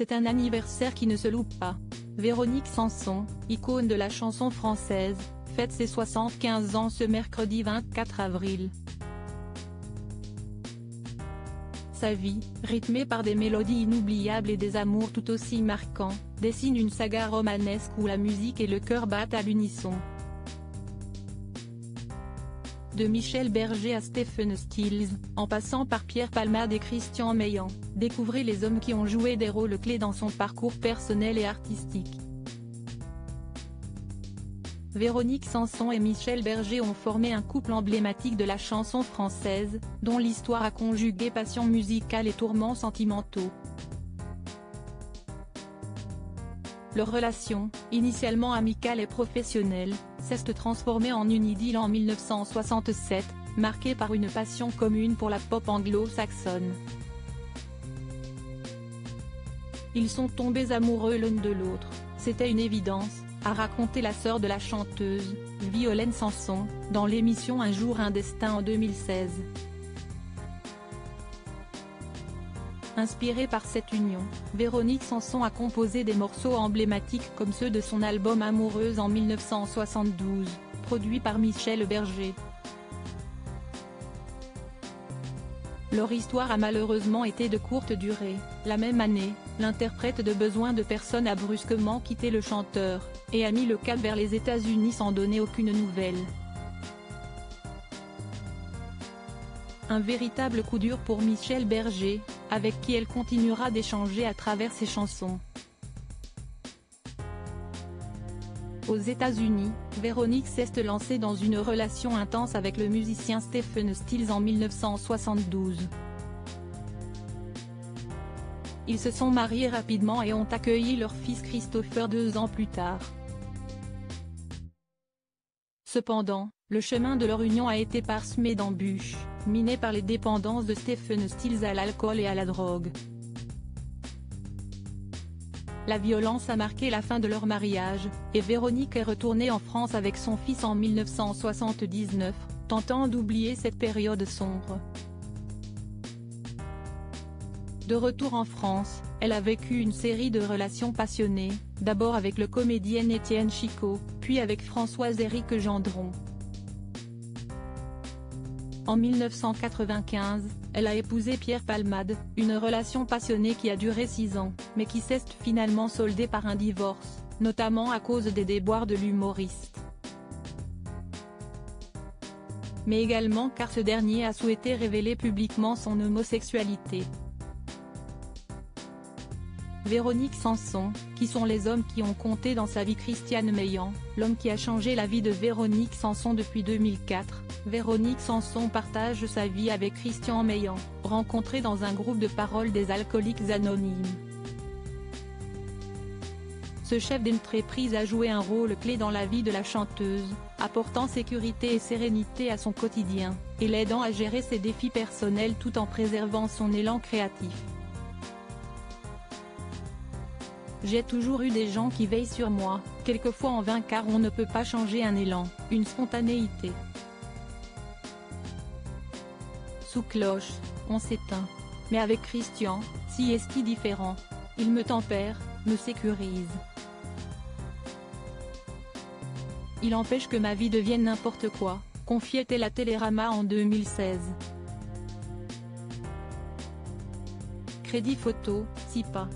C'est un anniversaire qui ne se loupe pas. Véronique Sanson, icône de la chanson française, fête ses 75 ans ce mercredi 24 avril. Sa vie, rythmée par des mélodies inoubliables et des amours tout aussi marquants, dessine une saga romanesque où la musique et le cœur battent à l'unisson. De Michel Berger à Stephen Stills, en passant par Pierre Palmade et Christian Meillan, découvrez les hommes qui ont joué des rôles clés dans son parcours personnel et artistique. Véronique Sanson et Michel Berger ont formé un couple emblématique de la chanson française, dont l'histoire a conjugué passion musicale et tourments sentimentaux. Leur relation, initialement amicale et professionnelle, s'est transformée en une idylle en 1967, marquée par une passion commune pour la pop anglo-saxonne. Ils sont tombés amoureux l'un de l'autre, c'était une évidence, a raconté la sœur de la chanteuse, Violaine Sanson, dans l'émission Un jour un destin en 2016. Inspirée par cette union, Véronique Sanson a composé des morceaux emblématiques comme ceux de son album Amoureuse en 1972, produit par Michel Berger. Leur histoire a malheureusement été de courte durée. La même année, l'interprète de Besoin de personne a brusquement quitté le chanteur, et a mis le cap vers les États-Unis sans donner aucune nouvelle. Un véritable coup dur pour Michel Berger, avec qui elle continuera d'échanger à travers ses chansons. Aux États-Unis, Véronique s'est lancée dans une relation intense avec le musicien Stephen Stills en 1972. Ils se sont mariés rapidement et ont accueilli leur fils Christopher 2 ans plus tard. Cependant, le chemin de leur union a été parsemé d'embûches, miné par les dépendances de Stephen Stills à l'alcool et à la drogue. La violence a marqué la fin de leur mariage, et Véronique est retournée en France avec son fils en 1979, tentant d'oublier cette période sombre. De retour en France, elle a vécu une série de relations passionnées, d'abord avec le comédien Étienne Chicot, puis avec Françoise-Éric Gendron. En 1995, elle a épousé Pierre Palmade, une relation passionnée qui a duré 6 ans, mais qui s'est finalement soldée par un divorce, notamment à cause des déboires de l'humoriste. Mais également car ce dernier a souhaité révéler publiquement son homosexualité. Véronique Sanson, qui sont les hommes qui ont compté dans sa vie? Christian Meillan, l'homme qui a changé la vie de Véronique Sanson depuis 2004. Véronique Sanson partage sa vie avec Christian Meillan, rencontré dans un groupe de parole des Alcooliques Anonymes. Ce chef d'entreprise a joué un rôle clé dans la vie de la chanteuse, apportant sécurité et sérénité à son quotidien, et l'aidant à gérer ses défis personnels tout en préservant son élan créatif. J'ai toujours eu des gens qui veillent sur moi, quelquefois en vain car on ne peut pas changer un élan, une spontanéité. Sous cloche, on s'éteint. Mais avec Christian, si est-ce différent. Il me tempère, me sécurise. Il empêche que ma vie devienne n'importe quoi, confiait-elle à Télérama en 2016. Crédit photo, SIPA.